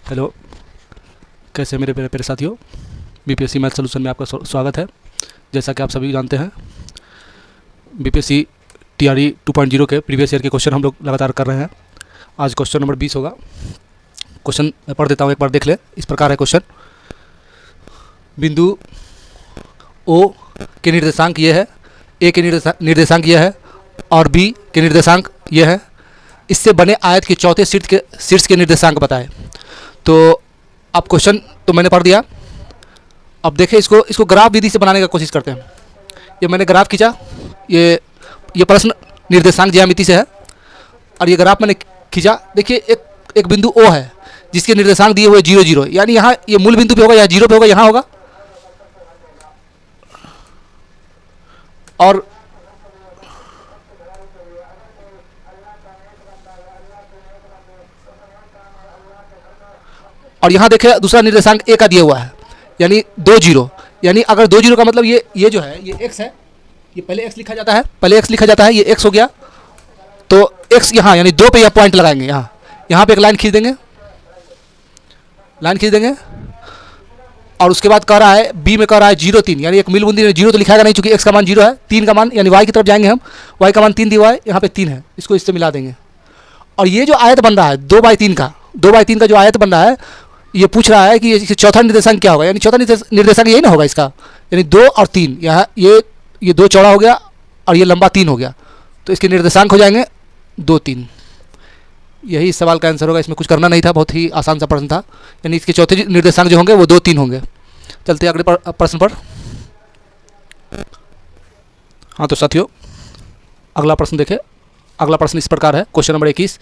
Hello, कैसे मेरे प्यारे प्यारे साथियों। बीपीएससी मैथ सॉल्यूशन में आपका स्वागत है। जैसा कि आप सभी जानते हैं, बीपीएससी टीआरई 2.0 के प्रीवियस ईयर के क्वेश्चन हम लोग लगातार कर रहे हैं। आज क्वेश्चन नंबर 20 होगा। क्वेश्चन मैं पढ़ देता हूँ, एक बार देख ले। इस प्रकार है क्वेश्चन। बिंदु ओ के निर्देशांक ये है, ए के निर्देशांक ये है और बी के निर्देशांक ये है। इससे बने आयत के चौथे शीर्ष के निर्देशांक बताएं। तो अब क्वेश्चन तो मैंने पढ़ दिया। अब देखें, इसको ग्राफ विधि से बनाने का कोशिश करते हैं। ये मैंने ग्राफ खींचा, ये प्रश्न निर्देशांक ज्यामिति से है और ये ग्राफ मैंने खींचा। देखिए, एक बिंदु ओ है जिसके निर्देशांक दिए हुए 0 0, यानी यहाँ ये मूल बिंदु पे होगा, यहाँ 0 पे होगा, यहाँ होगा। और यहाँ देखें, दूसरा निर्देशांक ए का दिया हुआ है, यानी 2 0। यानी अगर 2 0 का मतलब ये जो है, ये x है। ये पहले x लिखा जाता है, ये x हो गया। तो x यहाँ, यानी 2 पे यह पॉइंट लगाएंगे। यहाँ पे एक लाइन खींच देंगे, और उसके बाद कह रहा है b में, कह रहा है 0 3, यानी एक मिल बुंदी में 0 तो लिखाएगा नहीं, चूंकि x का मान 0 है। 3 का मान, यानी y की तरफ जाएंगे हम, y का मान 3 दिया हुआ है, यहाँ पे 3 है, इसको इससे मिला देंगे। और ये जो आयत बन रहा है 2/3 का जो आयत बन रहा है, ये पूछ रहा है कि ये चौथा निर्देशांक क्या होगा। यानी चौथा निर्देशांक यही ना होगा इसका, यानी 2 और 3। यहाँ ये 2 चौड़ा हो गया और ये लंबा 3 हो गया, तो इसके निर्देशांक हो जाएंगे 2 3। यही इस सवाल का आंसर होगा। इसमें कुछ करना नहीं था, बहुत ही आसान सा प्रश्न था। यानी इसके चौथे निर्देशांक जो होंगे वो 2 3 होंगे। चलते हैं अगले प्रश्न पर। हाँ तो साथियों, अगला प्रश्न देखें। अगला प्रश्न इस प्रकार है, क्वेश्चन नंबर 21।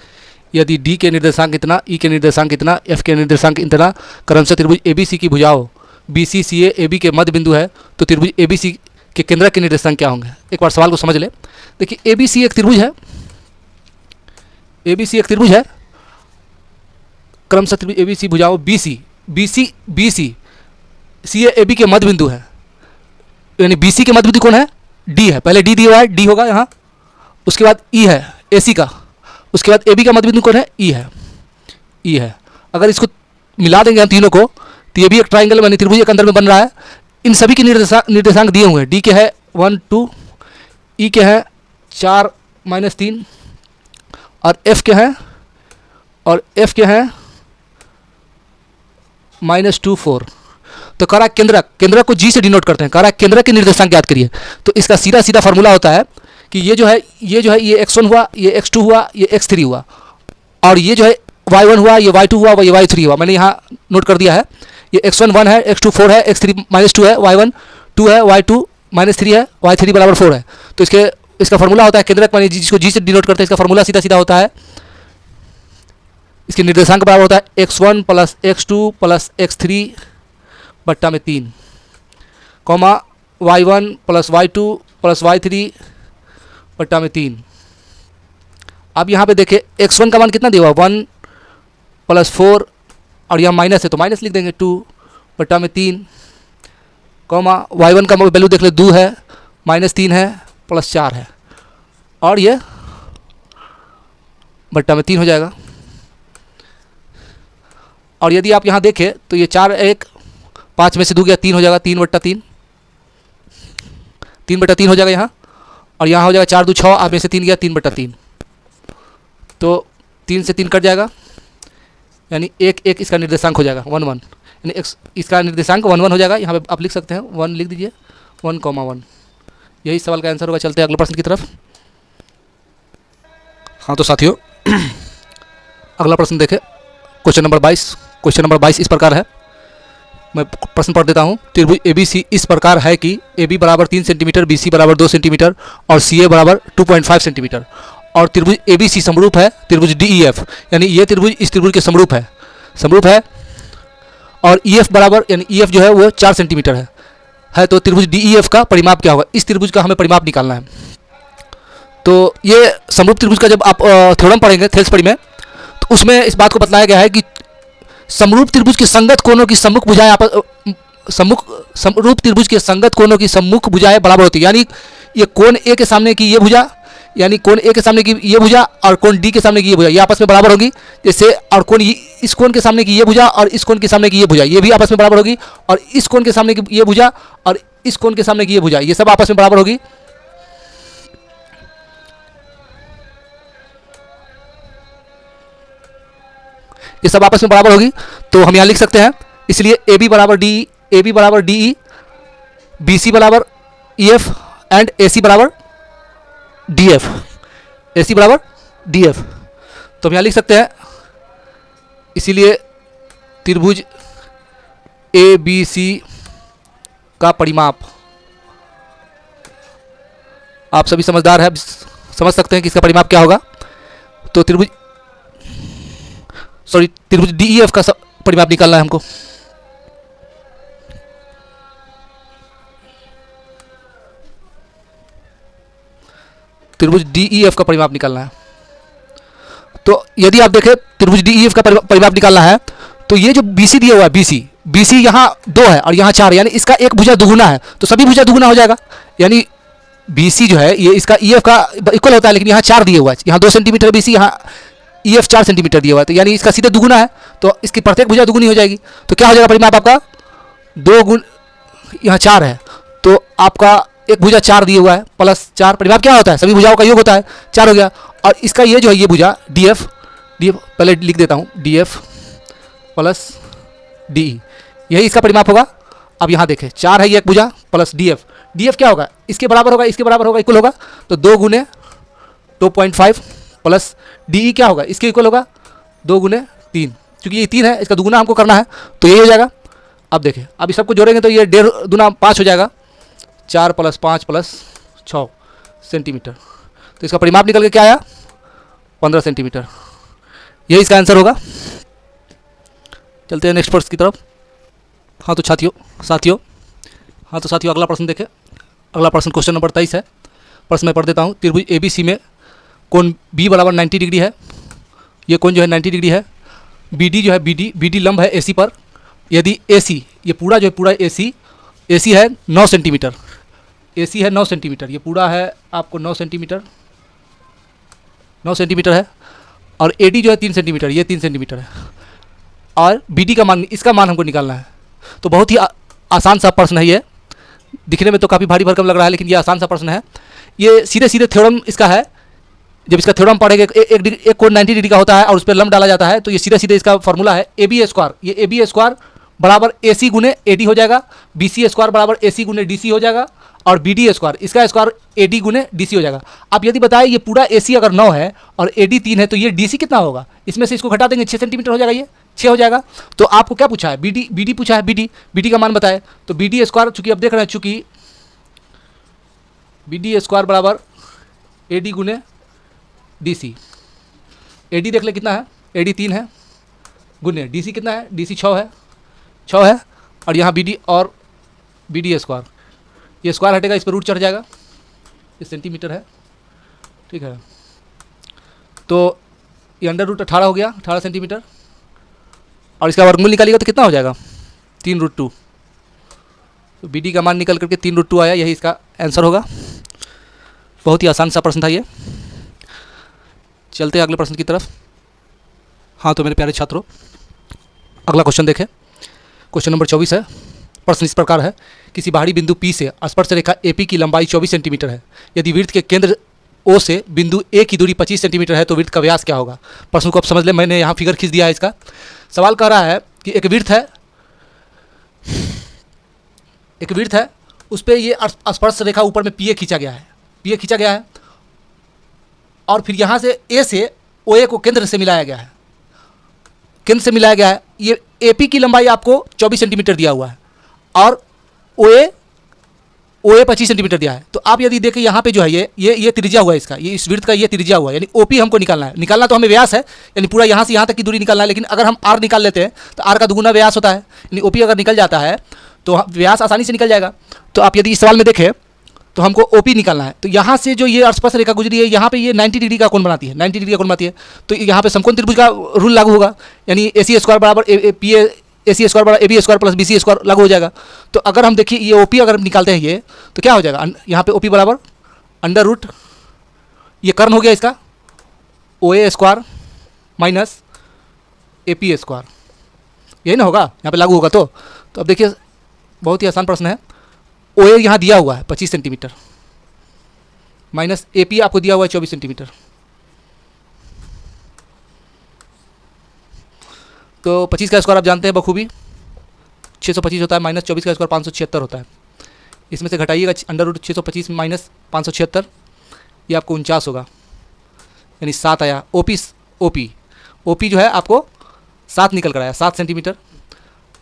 यदि डी के निर्देशांक इतना, ई के निर्देशांक इतना, एफ के निर्देशांक इतना, क्रमशः त्रिभुज एबीसी की भुजाओं बीसी सीए एबी के मध्य बिंदु है, तो त्रिभुज एबीसी के केंद्रक के निर्देशांक क्या होंगे। एक बार सवाल को समझ ले। देखिए, एबीसी एक त्रिभुज है, क्रमशः त्रिभुज एबीसी भुजाओं बीसी सीए एबी के मध्य बिंदु है। यानी बीसी के मध्य बिंदु कौन है? डी है। पहले डी दिया हुआ है, डी होगा यहाँ, उसके बाद ई है एसी का, उसके बाद एबी का मध्य बिंदु कौन है? ई है। अगर इसको मिला देंगे हम तीनों को, तो ये भी एक ट्राइंगल यानी त्रिभुज के अंदर में बन रहा है। इन सभी के निर्देशांक दिए हुए हैं। डी के है 1 2, ई के है 4 -3, और एफ के हैं -2 4। तो कह रहा है केंद्रक को जी से डिनोट करते हैं। कह रहा है केंद्रक के निर्देशांक याद करिए। तो इसका सीधा फार्मूला होता है कि ये जो है ये x1 हुआ, ये x2 हुआ, ये x3 हुआ, और ये जो है y1 हुआ, ये y2 हुआ, ये y3 हुआ। मैंने यहाँ नोट कर दिया है। ये x1 1 है, x2 4 है, x3 -2 है, y1 2 है, y2 -3 है, y3 = 4 है। तो इसका फार्मूला होता है केंद्रक, मानी जिसको जी से डिनोट करते हैं, इसका फार्मूला सीधा होता है। इसके निर्देशांक बराबर होता है x1 + x2 + x3 बट्टा में 3, y1 + y2 + y3 बट्टा में 3। अब यहाँ पे देखें, x1 का मान कितना दिया हुआ? 1 + 4, और यहाँ माइनस है तो माइनस लिख देंगे 2 बट्टा में 3, y1 का वैल्यू देख ले 2 है, -3 है, +4 है, और ये बट्टा में 3 हो जाएगा। और यदि आप यहाँ देखें तो ये 4 1 5 में से 2 गया 3 हो जाएगा, 3 बट्टा 3 हो जाएगा यहाँ, और यहाँ हो जाएगा 4 2 6, आप में से 3 गया 3 बट्टा 3, तो 3 से 3 कट जाएगा, यानी 1 1 इसका निर्देशांक हो जाएगा 1 1, यानी इसका निर्देशांक 1 1 हो जाएगा। यहाँ पे आप लिख सकते हैं 1 लिख दीजिए, 1 1। यही सवाल का आंसर होगा। चलते हैं अगले प्रश्न की तरफ। हाँ तो साथियों, अगला प्रश्न देखें, क्वेश्चन नंबर 22। क्वेश्चन नंबर 22 इस प्रकार है, मैं प्रश्न पढ़ देता हूँ। त्रिभुज एबीसी इस प्रकार है कि AB = 3 सेंटीमीटर, BC = 2 सेंटीमीटर और CA = 2.5 सेंटीमीटर, और त्रिभुज ABC समरूप है त्रिभुज DEF, यानी ये त्रिभुज इस त्रिभुज के समरूप है, और EF बराबर, यानी EF जो है वो 4 सेंटीमीटर है। तो त्रिभुज DEF का परिमाप क्या होगा? इस त्रिभुज का हमें परिमाप निकालना है। तो ये समरूप त्रिभुज का जब आप थ्योरम पढ़ेंगे थेल्सपरी में, तो उसमें इस बात को बताया गया है कि समरूप त्रिभुज के संगत कोणों की सम्मुख भुजाएं समरूप त्रिभुज के संगत कोणों की सम्मुख भुजाएं बराबर होती है। यानी ये कोण ए के सामने की ये भुजा, यानी कोण ए के सामने की ये भुजा और कोण डी के सामने की ये भुजा ये आपस में बराबर होगी। जैसे और कोण इस कोण के सामने की ये भुजा और इस कोण के सामने की ये भुजा ये भी आपस में बराबर होगी। और इस कोण के सामने की ये भुजा और इस कोण के सामने की ये भुजा ये सब आपस में बराबर होगी। ये सब आपस में बराबर होगी। तो हम यहाँ लिख सकते हैं, इसलिए ए बी बराबर डी, ए बी बराबर डी ई, बी सी बराबर ई एफ एंड ए सी बराबर डी एफ, ए सी बराबर डी एफ। तो हम यहाँ लिख सकते हैं, इसीलिए त्रिभुज ए बी सी का परिमाप, आप सभी समझदार हैं, समझ सकते हैं कि इसका परिमाप क्या होगा। तो त्रिभुज डी ई एफ का परिमाप निकालना है हमको। त्रिभुज डी ई एफ का परिमाप निकालना है। तो यदि आप देखें त्रिभुज डी ई एफ का परिमाप निकालना है तो ये जो बीसी दिया हुआ है, बीसी यहाँ 2 है और यहाँ 4 है, यानी इसका एक भुजा दुगुना है तो सभी भुजा दुगुना हो जाएगा। यानी बीसी जो है ये इसका ईएफ का इक्वल होता है, लेकिन यहाँ 4 दिया हुआ है, यहाँ 2 सेंटीमीटर बीसी, यहाँ ईएफ 4 सेंटीमीटर दिया हुआ है, तो यानी इसका सीधे दुगुना है तो इसकी प्रत्येक भुजा दुगुनी हो जाएगी। तो क्या हो जाएगा परिमाप आपका 2 गुण, यहाँ 4 है तो आपका एक भुजा 4 दिया हुआ है प्लस 4, परिमाप क्या होता है, सभी भुजाओं का योग होता है, 4 हो गया। और इसका ये जो है ये भुजा डी एफ पहले लिख देता हूँ, डी एफ प्लस डी, यही इसका परिमाप होगा। अब यहाँ देखें 4 है ये एक भुजा प्लस डी एफ क्या होगा, इसके बराबर होगा, इसके बराबर होगा, इक्वल होगा। तो 2 गुने 2.5 प्लस डी क्या होगा, इसके इक्वल होगा 2 गुने 3, क्योंकि ये 3 है, इसका दुगुना हमको करना है तो यही हो जाएगा। अब देखें, अब इस सबको जोड़ेंगे तो ये 1.5 दूना 5 हो जाएगा, 4 + 5 + 6 सेंटीमीटर। तो इसका परिमाप निकल के क्या आया, 15 सेंटीमीटर। यही इसका आंसर होगा। चलते हैं नेक्स्ट प्रश्न की तरफ। हाँ तो साथियों अगला प्रश्न देखें। अगला प्रश्न क्वेश्चन नंबर 23 है। प्रश्न मैं पढ़ देता हूँ। त्रिभुज ABC में कोण B बराबर 90 डिग्री है। ये कोण जो है 90 डिग्री है। BD जो है BD लंब है AC पर। यदि AC ये पूरा जो है पूरा AC है 9 सेंटीमीटर, AC है 9 सेंटीमीटर, ये पूरा है आपको 9 सेंटीमीटर है। और AD जो है 3 सेंटीमीटर, ये 3 सेंटीमीटर है। और BD का मान, इसका मान हमको निकालना है। तो बहुत ही आसान सा प्रश्न है ये, दिखने में तो काफ़ी भारी भरकम लग रहा है लेकिन ये आसान सा प्रश्न है। ये सीधे थ्योरम इसका है। जब इसका थ्योरम पढ़ेंगे, एक कोण 90 डिग्री का होता है और उस पर लंब डाला जाता है, तो ये सीधे इसका फॉर्मूला है AB²। ये AB² बराबर AC गुने AD हो जाएगा, BC² बराबर AC गुने DC हो जाएगा, और BD², इसका स्क्वायर AD गुने DC हो जाएगा। आप यदि बताएं ये पूरा AC अगर 9 है और AD 3 है तो ये DC कितना होगा, इसमें से इसको घटा देंगे 6 सेंटीमीटर हो जाएगा, ये 6 हो जाएगा। तो आपको क्या पूछा है, BD पूछा है, BD का मान बताए। तो BD², चूंकि अब देख रहे हैं चूंकि BD² बराबर AD गुने DC, AD देख ले कितना है, AD 3 है, गुने DC कितना है, DC 6 है, और यहाँ BD और BD², ये स्क्वायर हटेगा, इस पर रूट चढ़ जाएगा, ये सेंटीमीटर है, ठीक है। तो ये अंडर रूट 18 हो गया, 18 सेंटीमीटर, और इसका वर्गमूल निकालिएगा तो कितना हो जाएगा, 3√2। तो BD का मान निकल करके 3√2 आया, यही इसका आंसर होगा। बहुत ही आसान सा प्रश्न था ये। चलते हैं अगले प्रश्न की तरफ। हाँ तो मेरे प्यारे छात्रों, अगला क्वेश्चन देखें। क्वेश्चन नंबर 24 है। प्रश्न इस प्रकार है, किसी बाहरी बिंदु P से स्पर्श रेखा AP की लंबाई 24 सेंटीमीटर है। यदि वृत्त के केंद्र O से बिंदु A की दूरी 25 सेंटीमीटर है तो वृत्त का व्यास क्या होगा। प्रश्न को आप समझ लें, मैंने यहाँ फिगर खींच दिया है इसका। सवाल कह रहा है कि एक वृत्त है, उस पर ये स्पर्श रेखा ऊपर में PA खींचा गया है, और फिर यहाँ से A से OA को केंद्र से मिलाया गया है। ये AP की लंबाई आपको 24 सेंटीमीटर दिया हुआ है और OA 25 सेंटीमीटर दिया है। तो आप यदि देखें यहाँ पे जो है ये त्रिज्या हुआ है इसका, ये इस वृत्त का ये त्रिज्या हुआ है, यानी OP हमको निकालना तो हमें व्यास है, यानी पूरा यहाँ से यहाँ तक की दूरी निकालना है। लेकिन अगर हम R निकाल लेते हैं तो R का दुगुना व्यास होता है, यानी OP अगर निकल जाता है तो व्यास आसानी से निकल जाएगा। तो आप यदि इस सवाल में देखें तो हमको OP निकालना है। तो यहाँ से जो ये स्पर्श रेखा गुजरी है, यहाँ पे ये 90 डिग्री का कोण बनाती है, तो यहाँ पे समकोण त्रिभुज का रूल लागू होगा, यानी AC² बराबर AC² बराबर AB² प्लस BC² लागू हो जाएगा। तो अगर हम देखिए ये OP अगर निकालते हैं ये, तो क्या हो जाएगा, यहाँ पे OP बराबर अंडर रूट ये कर्ण हो गया इसका O A square minus A P square, यही ना होगा यहाँ पे लागू होगा। तो अब देखिए बहुत ही आसान प्रश्न है। ओ ए यहाँ दिया हुआ है 25 सेंटीमीटर माइनस ए पी आपको दिया हुआ है 24 सेंटीमीटर। तो 25 का स्क्वायर आप जानते हैं बखूबी 625 होता है, माइनस 24 का स्क्वायर 576 होता है। इसमें से घटाइएगा अंडर रूट 625 माइनस 576, ये आपको 49 होगा, यानी 7 आया। ओपी जो है आपको 7 निकल कर आया, 7 सेंटीमीटर।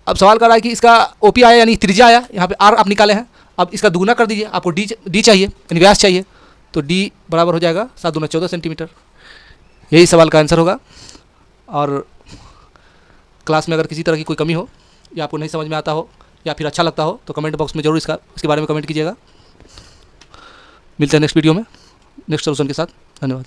अब सवाल कर रहा है कि इसका ओपी आया यानी त्रिज्या आया, यहाँ पे आर आप निकाले हैं, अब इसका दुगुना कर दीजिए, आपको डी चाहिए यानी व्यास चाहिए, तो डी बराबर हो जाएगा 7 दूना 14 सेंटीमीटर। यही सवाल का आंसर होगा। और क्लास में अगर किसी तरह की कोई कमी हो या आपको नहीं समझ में आता हो या फिर अच्छा लगता हो तो कमेंट बॉक्स में जरूर इसके बारे में कमेंट कीजिएगा। मिलते हैं नेक्स्ट वीडियो में नेक्स्ट सोल्यूशन के साथ। धन्यवाद।